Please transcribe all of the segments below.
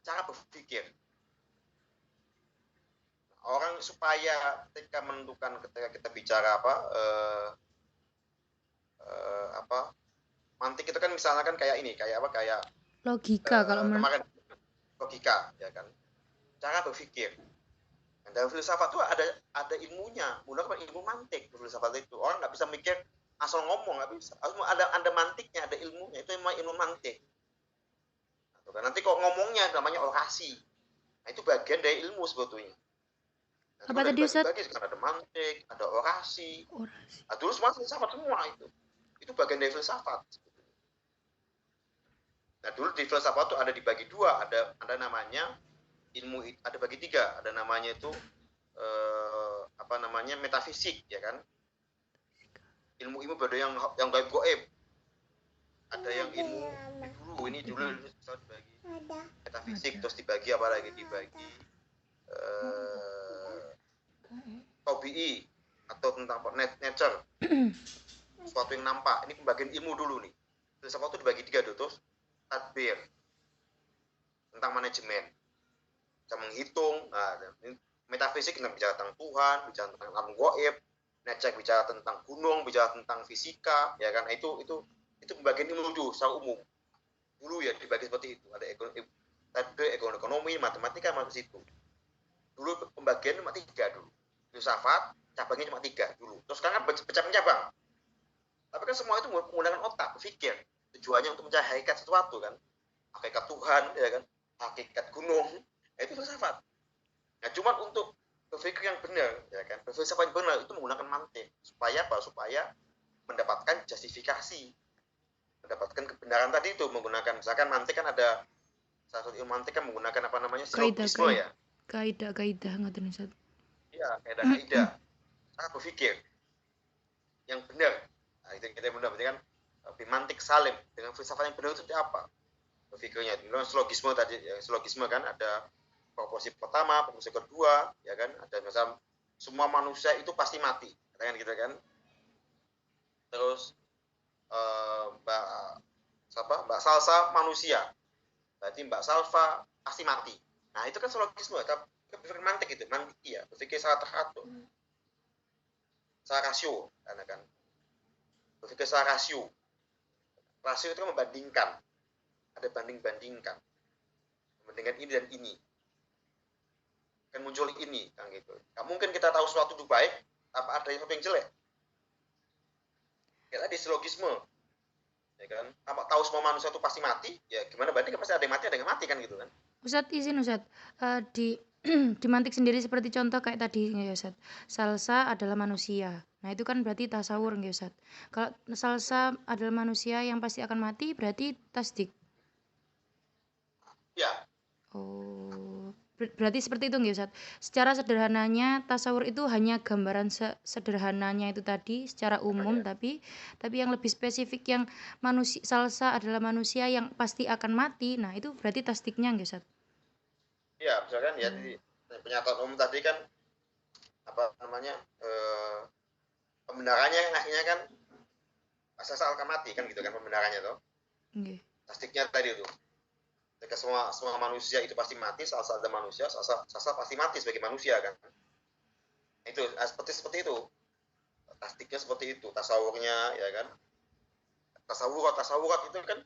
cara berpikir. Orang supaya ketika kita bicara mantik itu kan misalnya kan kayak logika kalau kemarin logika ya kan, cara berpikir. Dan dalam filsafat itu ada ilmunya, menggunakan ilmu mantik. Filsafat itu orang nggak bisa mikir asal ngomong, nggak bisa, harus ada mantiknya, ada ilmunya. Itu memang ilmu mantik. Nanti kok ngomongnya namanya orasi, nah itu bagian dari ilmu sebetulnya. Nah, apa tadi Ustaz? Ada mantik, ada orasi. Nah, dulu semua filsafat semua itu bagian dari filsafat. Nah, dulu di filsafat itu ada dibagi dua, ada namanya ilmu, ada bagi tiga, ada namanya itu metafisik, ya kan? Ilmu pada yang gaib, ada yang ilmu dulu dibagi metafisik, terus dibagi apa lagi, dibagi tobii atau tentang nature, sesuatu yang nampak. Ini pembagian ilmu dulu nih. Filsafat itu dibagi tiga dulu. Terus tadbir, tentang manajemen, bisa menghitung. Nah, metafisik kita bicara tentang Tuhan, bicara tentang alam gaib. Nature bicara tentang gunung, bicara tentang fisika, ya kan? Itu pembagian ilmu dulu secara umum. Dulu ya dibagi seperti itu. Ada ekonomi, matematika, masuk situ. Dulu pembagian cuma tiga dulu. Filsafat cabangnya cuma tiga dulu. Terus sekarang pecah cabang. Tapi kan semua itu menggunakan otak, berpikir. Tujuannya untuk mencari hakikat sesuatu kan. Hakikat Tuhan, ya kan? Hakikat gunung, itu filsafat. Nah, cuma untuk berpikir yang benar, ya kan? Berfilsafat yang benar itu menggunakan mantik. Supaya apa? Supaya mendapatkan justifikasi, mendapatkan kebenaran tadi itu, menggunakan, misalkan mantik kan ada salah satu ilmu mantik kan menggunakan apa namanya, silogisme ya. Kaidah ngoten Ustaz. Iya, kaidah. Cara berpikir yang benar. Nah, itu kita benar berarti kan bimantik salim, dengan filsafat yang benar itu apa? Berpikirnya. Dengan silogisme tadi, ya, silogisme kan ada proporsi pertama, proporsi kedua, ya kan? Ada misal semua manusia itu pasti mati, kan gitu kan? Terus Mbak Salsa manusia, berarti Mbak Salva pasti mati. Nah itu kan silogisme, berpikir mantik itu, mantik ya, berpikir secara teratur, secara rasio, kan? Berpikir secara rasio. Rasio itu kan membandingkan, ada bandingkan, membandingkan ini dan ini. Kan muncul ini, kan gitu. Gak mungkin kita tahu sesuatu itu baik, apa ada sesuatu yang jelek. Ya tadi silogisme, ya kan? Apa tahu semua manusia itu pasti mati? Ya gimana, berarti kan pasti ada yang mati, ada yang mati kan gitu kan? Ustadz izin Ustadz, di mantik sendiri seperti contoh kayak tadi ya Ustadz, salsa adalah manusia. Nah itu kan berarti tasawur nggih Ustadz. Kalau salsa adalah manusia yang pasti akan mati, berarti tasdik. Ya. Oh, berarti seperti itu nggih Ustadz. Secara sederhananya tasawur itu hanya gambaran sederhananya itu tadi secara umum, tapi yang lebih spesifik yang manusia salsa adalah manusia yang pasti akan mati. Nah itu berarti tasdiknya nggih Ustadz. Ya, misalkan ya di pernyataan umum tadi kan apa namanya, pembenarannya akhirnya kan asal akan mati kan gitu kan, pembenarannya tuh. Tasdiknya tadi tuh. Ketika semua manusia itu pasti mati, asal ada manusia, asal pasti mati sebagai manusia kan. Itu seperti itu. Tasdiknya seperti itu, tasawurnya ya kan. Tasawurat itu kan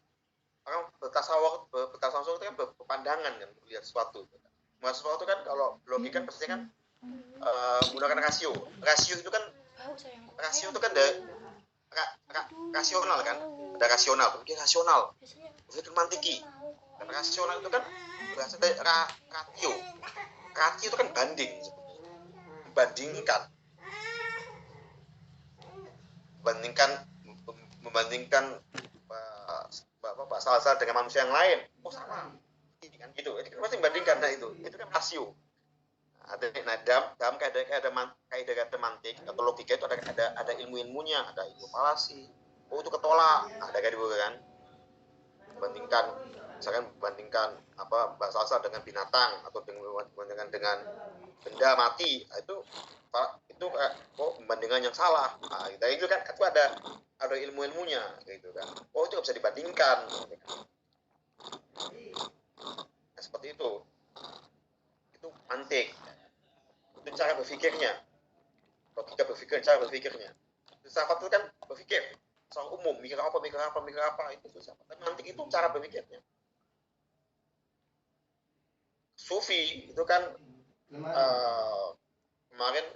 orang bertasawur itu kan berpandangan kan, melihat sesuatu. Melihat sesuatu kan kalau logika kan pasti kan menggunakan rasio. Rasio itu kan rasional kan, ada rasional, berpikir rasional, berpikir mantiki. Dan rasional itu kan berasal dari ratio. Ratio itu kan membandingkan Pak Salsa dengan manusia yang lain. Oh sama, kan gitu. Itu kan pasti membandingkan. Nah itu kan rasio. Dalam kaidah mantik atau logika itu ada ilmunya, ada ilmu falasi. Oh itu ketolak, ada kayak gitu kan. Bandingkan apa Mbak Salsa dengan binatang atau dengan benda mati, itu pembandingan yang salah. Nah, itu kan itu ada ilmunya gitu kan. Oh itu nggak bisa dibandingkan. Nah, seperti itu antik. Itu cara berpikirnya, logika berpikir, cara berpikirnya. Filsafat itu kan berpikir soal umum, mikir apa itu filsafat. Tapi antik itu cara berpikirnya. Sufi itu kan kemarin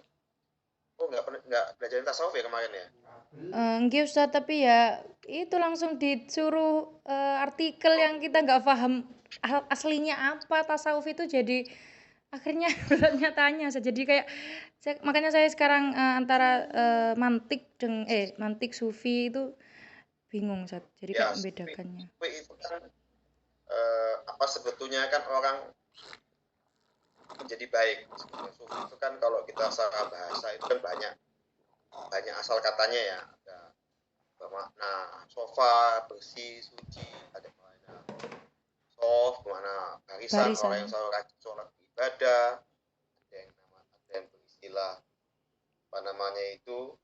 nggak belajarin tasawuf ya kemarin ya. Enggak Ustaz, tapi ya itu langsung disuruh artikel yang kita nggak paham aslinya apa tasawuf itu, jadi akhirnya bertanya-tanya. Jadi kayak makanya saya sekarang antara mantik sufi itu bingung Ustaz. Jadi Ya, kayak membedakannya. sufi itu kan sebetulnya kan orang menjadi baik. Sufi itu kan kalau kita secara bahasa itu kan banyak asal katanya ya. Ada bermakna sofa, bersih, suci, ada makna soft, bermakna barisan, orang yang selalu rajin sholat ibadah, ada yang beristilah apa namanya itu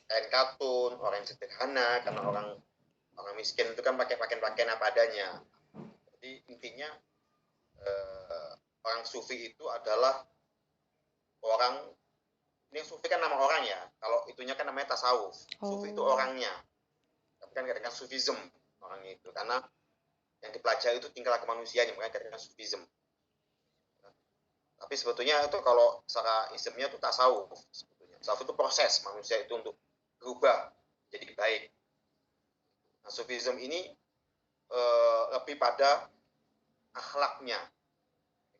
kain katun, orang yang sederhana, karena orang miskin itu kan pakai pakaian apa adanya. Jadi intinya orang sufi itu adalah orang, ini sufi kan nama orang ya, kalau itunya kan namanya tasawuf. Sufi itu orangnya, tapi kan kadang-kadang sufism orangnya itu, karena yang dipelajari itu tingkah laku manusianya, makanya kadang-kadang sufism. Tapi sebetulnya itu kalau secara ismnya itu tasawuf. Sebetulnya tasawuf itu proses manusia itu untuk berubah jadi baik. Nah, sufism ini lebih pada akhlaknya,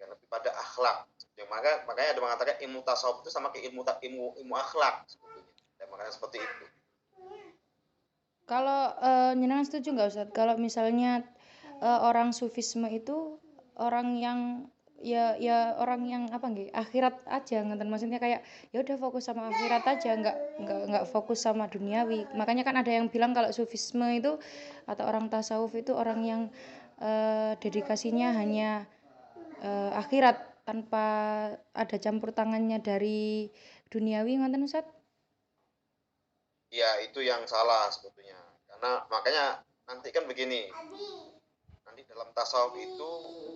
lebih pada akhlak. Makanya ada mengatakan ilmu tasawuf itu sama kayak ilmu akhlak sebetulnya. Dan makanya seperti itu. Kalau jenengan setuju nggak Ustaz? Kalau misalnya orang sufisme itu orang yang ya orang yang apa nggih, akhirat aja, ngeten, maksudnya kayak ya udah fokus sama akhirat aja, nggak fokus sama duniawi. Makanya kan ada yang bilang kalau sufisme itu atau orang tasawuf itu orang yang dedikasinya hanya akhirat tanpa ada campur tangannya dari duniawi, ngoten Ustaz? Ya, itu yang salah sebetulnya. Karena makanya nanti kan begini. Nanti dalam tasawuf itu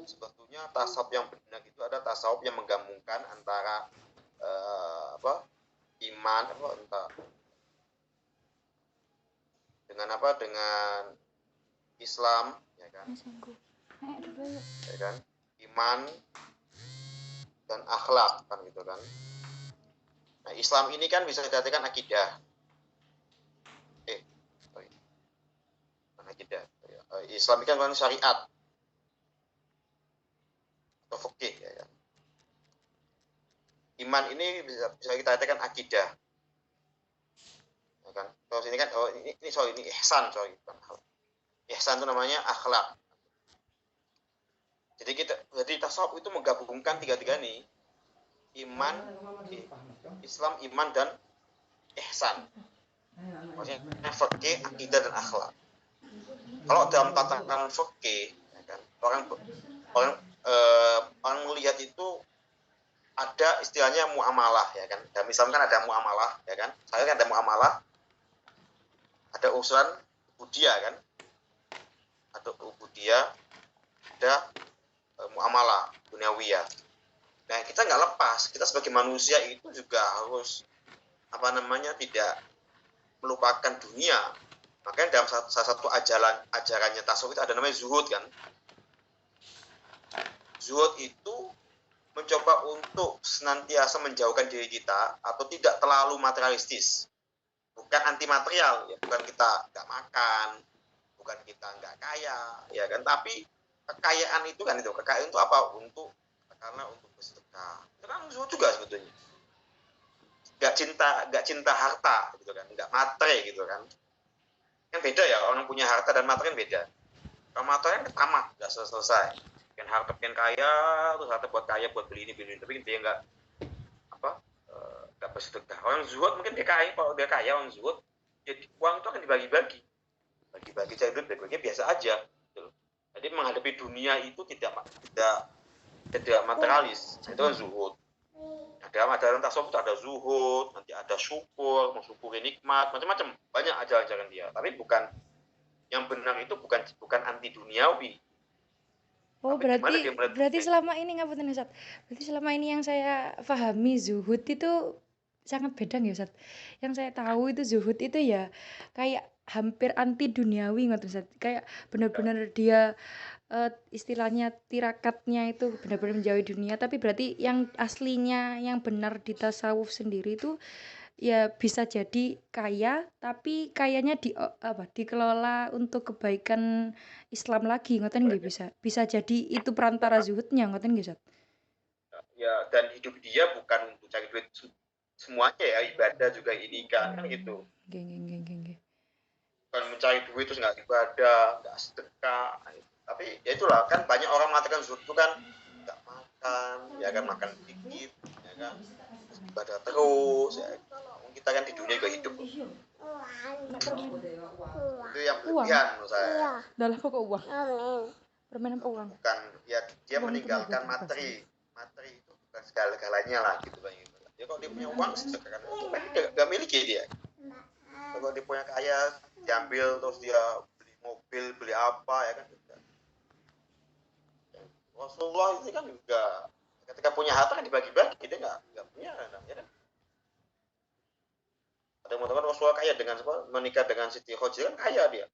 sebetulnya tasawuf yang benar itu ada tasawuf yang menggabungkan antara iman dengan Islam, ya kan? Ya kan? Iman dan akhlak kan gitu kan. Nah, Islam ini kan bisa dikatakan akidah. Akidah. Islam ini kan syariat atau fikih, ya kan. Iman ini bisa kita katakan akidah, ya kan. Terus ini kan ini ihsan, ihsan itu namanya akhlak. Jadi tasawuf itu menggabungkan tiga nih, iman, Islam, iman dan ihsan. Maksudnya fikih, akidah dan akhlak. Kalau dalam tatanan fikih, ya kan, orang melihat itu ada istilahnya muamalah, ya kan. Dan misalkan ada muamalah, ya kan. Saya kan ada muamalah, ada urusan ubudiyah kan, ada ubudiyah, ada muamalah duniawiyah. Nah, kita nggak lepas, kita sebagai manusia itu juga harus tidak melupakan dunia. Makanya dalam salah satu ajarannya tasawuf itu ada namanya zuhud kan. Zuhud itu mencoba untuk senantiasa menjauhkan diri kita atau tidak terlalu materialistis. Bukan anti material, ya, bukan kita nggak makan, bukan kita nggak kaya, ya kan. Tapi kekayaan itu apa? Karena untuk bersedekah. Itu kan zuhud juga sebetulnya. Nggak cinta harta gitu kan, nggak materi gitu kan. Kan beda ya, orang punya harta dan materi kan beda. Kalau materi kan tamat, nggak selesai. Kan harta pengen kaya, terus harta buat kaya, buat beli ini, tapi dia nggak bersedekah. Orang zuhud mungkin dia kaya, kalau dia kaya orang zuhud, jadi uang itu akan dibagi-bagi. Bagi-bagi cari duit, bagi-bagi biasa aja. Gitu. Jadi menghadapi dunia itu tidak materialis, itu kan zuhud. Dalam ajaran tasawuf itu ada zuhud, nanti ada syukur, mensyukuri nikmat, macam-macam, banyak ajaran-ajaran dia. Tapi yang benar itu bukan anti duniawi. Oh, Tapi gimana dia berarti melihat berarti dunia? selama ini ngapunten Ustaz. Berarti selama ini yang saya pahami zuhud itu sangat beda ya Ustaz. Yang saya tahu itu zuhud itu ya kayak hampir anti duniawi ngoten Ustaz. Kayak benar-benar dia istilahnya tirakatnya itu benar-benar menjauhi dunia, tapi berarti yang aslinya yang benar di tasawuf sendiri itu ya bisa jadi kaya, tapi kayanya dikelola untuk kebaikan Islam lagi, ngoten nggih bisa. Bisa jadi itu perantara zuhudnya, ngoten nggih, Ustaz? Ya, dan hidup dia bukan untuk cari duit semuanya ya, ibadah juga ini kan gitu. Nggih nggih nggih nggih nggih. Bukan mencari duit terus nggak ibadah, nggak sedekah. Tapi ya itulah kan banyak orang mengatakan zuhud itu kan nggak makan, ya kan makan dikit, ya kan ibadah terus, ya kita kan di dunia juga hidup. Itu yang Uang. berlebihan menurut saya. Dalam kok uang. Permen apa uang? Bukan ya dia Uang itu meninggalkan nggak bebas. materi itu bukan segala-galanya lah gitu kan. Ya kalau dia punya uang sedekahkan, tapi nggak miliki dia. Kalau dia punya kaya diambil terus dia beli mobil beli apa ya kan. Rasulullah itu kan juga ketika punya harta kan dibagi-bagi, dia nggak punya ya kan. Ada yang mengatakan Rasulullah kaya dengan menikah dengan Siti Khadijah kan kaya dia.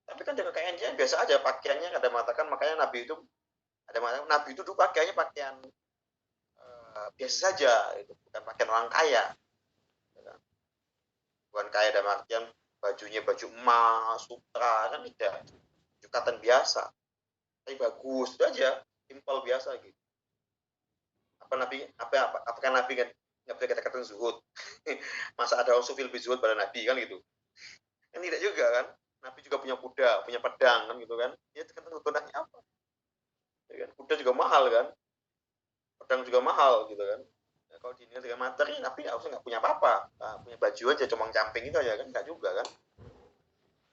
Tapi kan dengan kekayaan dia biasa aja pakaiannya, ada mengatakan makanya Nabi itu dulu pakaiannya pakaian biasa saja, itu bukan pakaian orang kaya. Ya kan? Bukan kaya dalam artian bajunya baju emas, sutra kan tidak, jukatan biasa. Tapi bagus itu aja, simpel biasa gitu. Apakah Nabi nggak boleh kata-kata zuhud? Masa ada orang sufi lebih zuhud pada Nabi kan gitu? Kan tidak juga kan? Nabi juga punya kuda, punya pedang kan gitu kan? Ya tergantung kegunaannya apa. Ya kan? Kuda juga mahal kan? Pedang juga mahal gitu kan? Ya, kalau dinilai dengan materi, Nabi nggak punya apa-apa, punya baju aja comang camping itu aja kan? Nggak juga kan?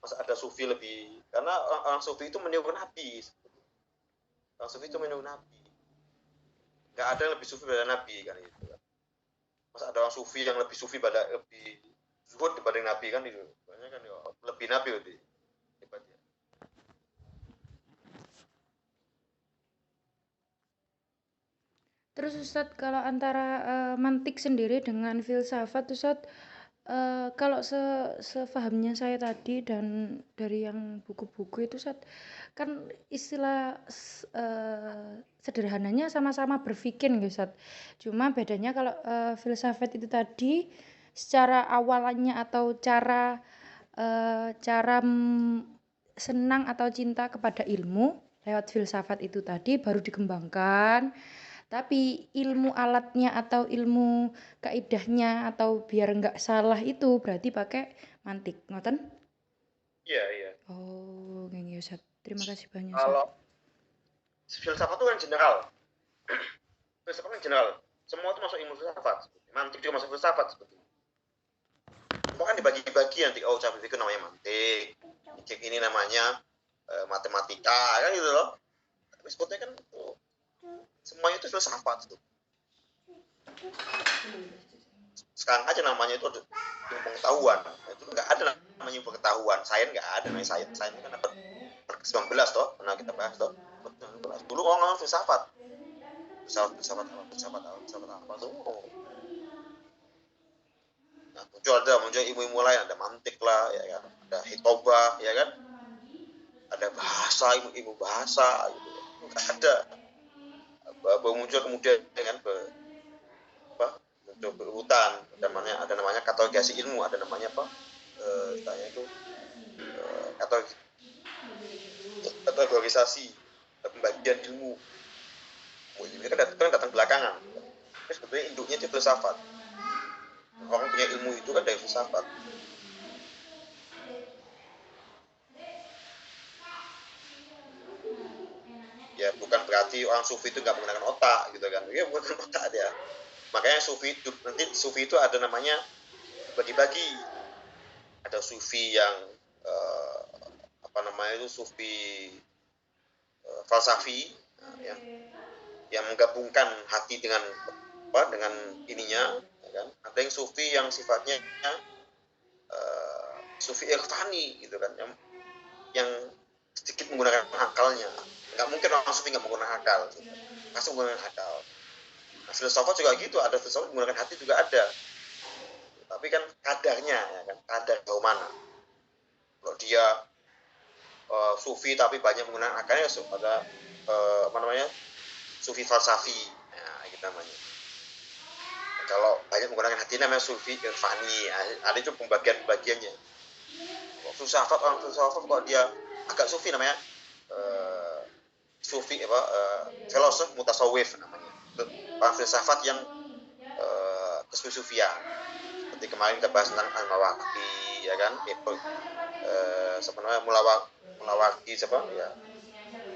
Masa ada sufi lebih? Karena orang sufi itu meniru Nabi. Orang sufi itu meniru Nabi. Nggak ada yang lebih sufi pada Nabi kan itu kan? Masa ada orang sufi yang lebih sufi lebih zuhud dibanding Nabi kan itu? Soalnya kan ya, lebih Nabi lebih hebat ya. Terus Ustadz kalau antara mantik sendiri dengan filsafat Ustadz, kalau sefahamnya saya tadi dan dari yang buku-buku itu Ustadz, kan istilah sederhananya sama-sama berpikir gitu Ustadz. Cuma bedanya kalau filsafat itu tadi secara awalnya atau cara senang atau cinta kepada ilmu lewat filsafat itu tadi baru dikembangkan. Tapi ilmu alatnya atau ilmu kaidahnya atau biar nggak salah itu berarti pakai mantik, ngoten? Iya, iya. Oh, nggih Ustaz. Terima kasih banyak Ustaz. Kalau filsafat itu kan general. Filsafat kan general. Semua itu masuk ilmu filsafat. Mantik juga masuk filsafat seperti itu. Semua kan dibagi-bagi nanti. Oh, cara berpikir namanya mantik. Ini namanya matematika kan gitu loh. Tapi sebetulnya kan semuanya itu filsafat tuh. Sekarang aja namanya itu ilmu pengetahuan. Itu nggak ada namanya ilmu pengetahuan. Sains nggak ada namanya sains. Sains kan dapat 19 toh. Pernah kita bahas toh. Dulu orang filsafat. Filsafat apa tuh. Nah, muncul ilmu-ilmu lain, ada mantik lah, ya kan, ada hitobah, ya kan, ada bahasa, ilmu bahasa, gitu. Nggak ada. Baru muncul kemudian dengan muncul berurutan, ada namanya kategorisasi ilmu, ada namanya apa? Istilahnya itu kategorisasi pembagian ilmu. Ini kan datang belakangan. Tapi sebetulnya induknya itu filsafat. Orang punya ilmu itu kan dari filsafat. Ya bukan berarti orang sufi itu nggak menggunakan otak gitu kan, ya menggunakan otak dia. Makanya sufi itu ada namanya bagi-bagi. Ada sufi yang sufi falsafi, yang menggabungkan hati dengan ininya, ya kan? Ada yang sufi yang sifatnya sufi irfani gitu kan, yang sedikit menggunakan akalnya, nggak mungkin orang sufi nggak menggunakan akal, gitu. Pasti menggunakan akal. Nah, filsafat juga gitu, ada filsafat menggunakan hati juga ada, tapi kan kadarnya, ya kan, kadar jauh mana. Kalau dia sufi tapi banyak menggunakan akalnya, pada apa namanya, sufi falsafi, nah, gitu namanya. Kalau banyak menggunakan hati namanya sufi irfani, ada itu pembagian-pembagiannya. Orang filsafat kok dia agak sufi namanya sufi apa filosof mutasawif namanya. Orang filsafat yang kesufian. Seperti kemarin kita bahas tentang Al-Mawardi, ya kan? Itu sebenarnya Mulawardi siapa ya?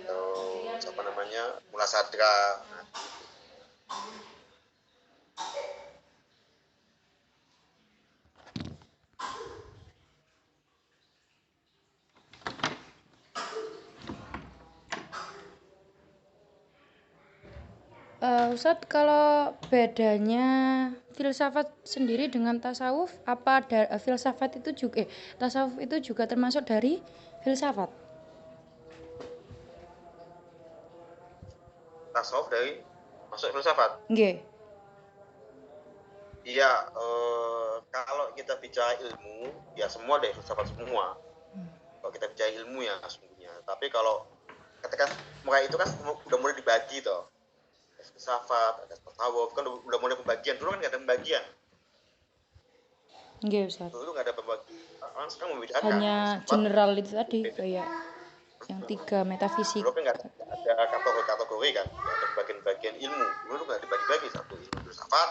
Terus apa namanya? Mula Sadra. Nah, Ustadz, kalau bedanya filsafat sendiri dengan tasawuf, apa filsafat itu juga tasawuf itu juga termasuk dari filsafat? tasawuf dari masuk filsafat. Nggih. Iya, kalau kita bicara ilmu, ya semua dari filsafat semua. Kalau kita bicara ilmu ya sesungguhnya. Tapi kalau ketika mulai itu kan udah mulai dibagi toh. Ada filsafat, ada tasawuf, kan udah mulai pembagian. Dulu kan nggak ada pembagian. Nggih, Ustaz. Dulu nggak ada pembagian. Sekarang membedakan. Hanya general itu tadi, kayak yang 3 metafisik. Dulu kan nggak ada kategori kan, nggak ada bagian-bagian ilmu. Dulu nggak dibagi-bagi, satu ilmu filsafat,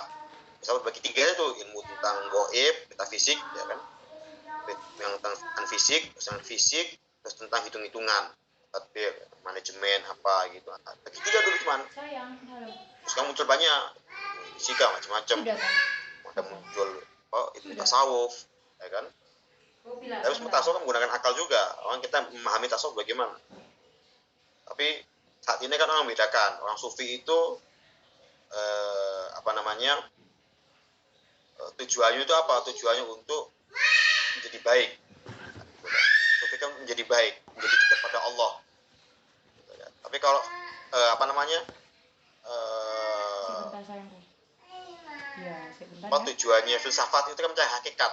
bagi 3 itu, ilmu tentang goib, metafisik, ya kan, yang tentang fisik, terus tentang hitung-hitungan, tadbir, manajemen apa gitu. Bagi 3 dulu cuman. Terus sekarang muncul banyak, fisika macam-macam. Ada muncul ilmu tasawuf, ya kan. Tapi semua tasawuf kan menggunakan akal juga. Orang kita memahami tasawuf bagaimana. Tapi saat ini kan orang membedakan. Orang sufi itu apa namanya? Tujuannya itu apa? Tujuannya untuk menjadi baik. Sufi kan menjadi baik, menjadi dekat pada Allah. Tapi kalau apa namanya? Tujuannya filsafat itu kan mencari hakikat.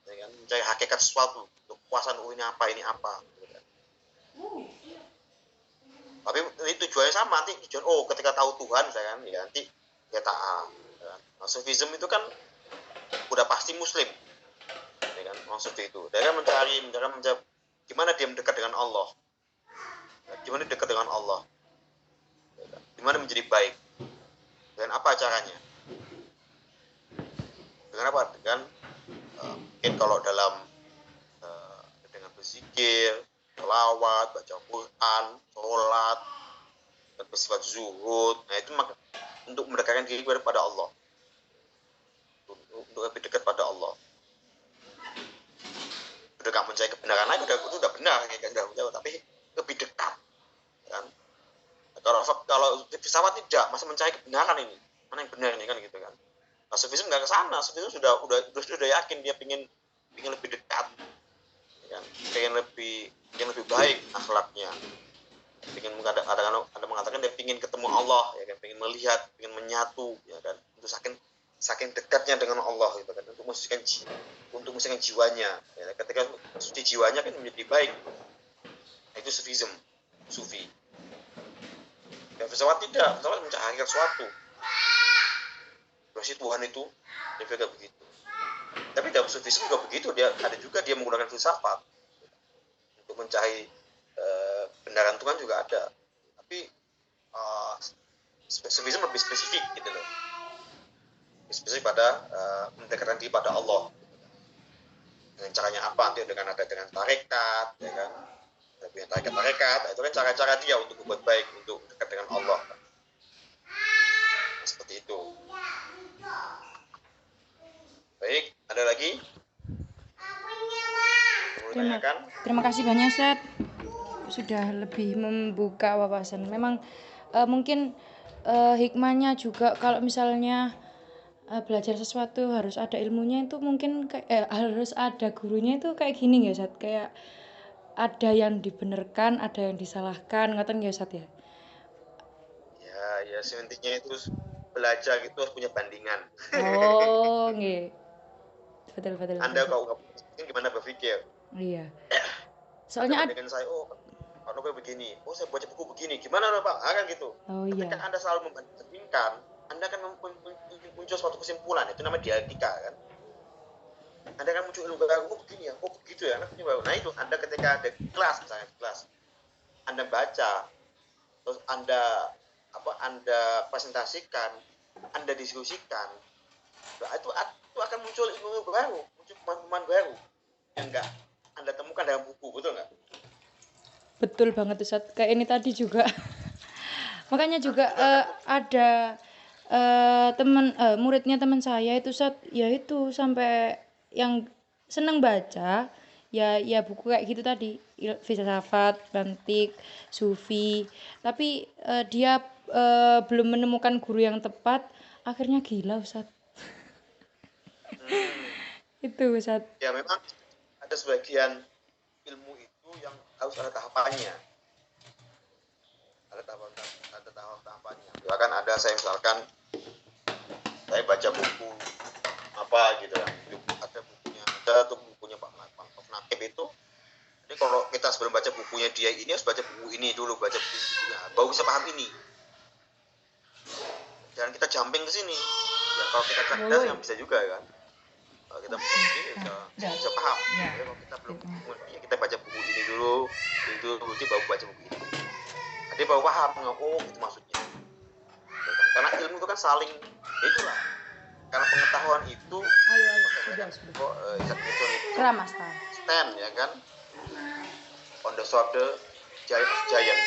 Ya kan? Mencari hakikat sesuatu. Kekuasaan ini apa. Tapi ini tujuannya sama, nanti tujuan ketika tahu Tuhan misalkan, ya nanti ya taat. Ya. Nah, sufisme itu kan udah pasti muslim, ya kan, maksud itu. Dia kan mencari gimana dia mendekat dengan Allah, gimana dekat dengan Allah, ya kan? Gimana menjadi baik, dengan apa caranya, dengan apa, dengan mungkin kalau dalam dengan berzikir, selawat, baca Quran, sholat, dan bersifat zuhud. Nah itu untuk mendekatkan diri kepada Allah, untuk lebih dekat pada Allah. Udah gak mencari kebenaran lagi, udah benar, tapi lebih dekat, kan? Kalau filsafat tidak, masih mencari kebenaran ini, mana yang benar ini kan gitu kan. Nah, sufisme nggak ke sana, sufisme sudah yakin dia pingin lebih dekat, kan? Pengen lebih baik akhlaknya, pengen ada mengatakan dia pengen ketemu Allah, ya kan, pengen melihat, pengen menyatu, ya kan, untuk saking dekatnya dengan Allah, gitu kan, untuk membersihkan jiwanya, ya, ketika suci jiwanya kan menjadi baik. Nah, itu sufisme, sufi. Ya, filsafat tidak, filsafat mencari sesuatu. Berarti Tuhan itu dia juga begitu. Tapi dalam sufisme juga begitu, dia menggunakan filsafat untuk mencari kebenaran Tuhan juga ada. Tapi sufisme lebih spesifik gitu loh. Spesifik pada mendekatkan diri pada Allah. Dengan caranya apa? Nanti dengan tarekat, ya kan? Punya tarekat, itu kan cara-cara dia untuk berbuat baik, untuk dekat dengan Allah. Nah, seperti itu. Baik, ada lagi? Terima kasih banyak, Ustaz. Sudah lebih membuka wawasan. Memang mungkin hikmahnya juga kalau misalnya belajar sesuatu harus ada ilmunya, itu mungkin harus ada gurunya, itu kayak gini ya, Ustaz. Kayak ada yang dibenarkan, ada yang disalahkan, ngoten nggih Ustaz ya? Ya intinya itu belajar itu harus punya bandingan. Oh, nggih. Betul betul betul Anda Ustaz. kalau nggak punya bandingan gimana berpikir? Iya. Anda Soalnya bandingkan saya, oh kalau gue begini, oh saya baca buku begini, gimana Pak? Kan gitu. oh Ketika iya. Anda selalu membandingkan, Anda akan muncul suatu kesimpulan, itu namanya dialektika kan. Anda kan muncul ilmu baru, oh begini ya, oh begitu ya, Anda punya baru. Nah itu, Anda ketika ada kelas, misalnya kelas, Anda baca, terus Anda presentasikan, Anda diskusikan, nah, itu akan muncul ilmu baru, muncul pemahaman baru yang enggak Anda temukan dalam buku, betul nggak? Betul banget Ustaz. Kayak ini tadi juga. Makanya juga ada muridnya teman saya itu Ustaz, ya itu sampai yang seneng baca ya buku kayak gitu tadi, filsafat, mantik, sufi. Tapi dia belum menemukan guru yang tepat, akhirnya gila Ustaz. Itu Ustaz. Ya memang ada sebagian ilmu itu yang harus ada tahapannya. Ada tahapannya. Misalkan saya baca buku apa gitu ya. Ada tuh bukunya Pak Nakib itu. Jadi kalau kita sebelum baca bukunya dia ini harus baca buku ini dulu, baca bukunya. Baru bisa paham ini. Jangan kita jumping ke sini. Ya kalau kita cerdas yang bisa juga kan. Kalau kita bisa paham. Ya, kalau kita belum ya kita baca buku ini dulu, nanti baru baca buku ini. Nanti baru paham, oh itu maksudnya. Karena ilmu itu kan saling, itulah. Karena pengetahuan itu, Sudah. Isaac Newton itu Keramas stand ya kan, on the shoulder giant.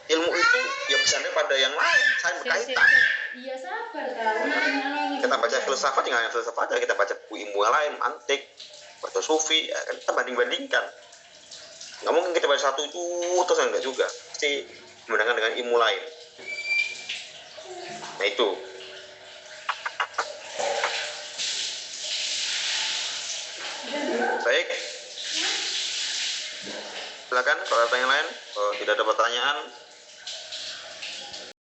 Ilmu itu ya bersandar pada yang lain, saling berkaitan. Iya sabar tahu. Kita baca filsafat dengan filsafat aja, kita baca buku ilmu yang lain, antik, baca sufi, ya kan kita banding-bandingkan. Nggak mungkin kita baca satu itu terus enggak juga, pasti membandingkan dengan ilmu lain. Nah itu. Baik. Silakan kalau ada yang lain, kalau tidak ada pertanyaan.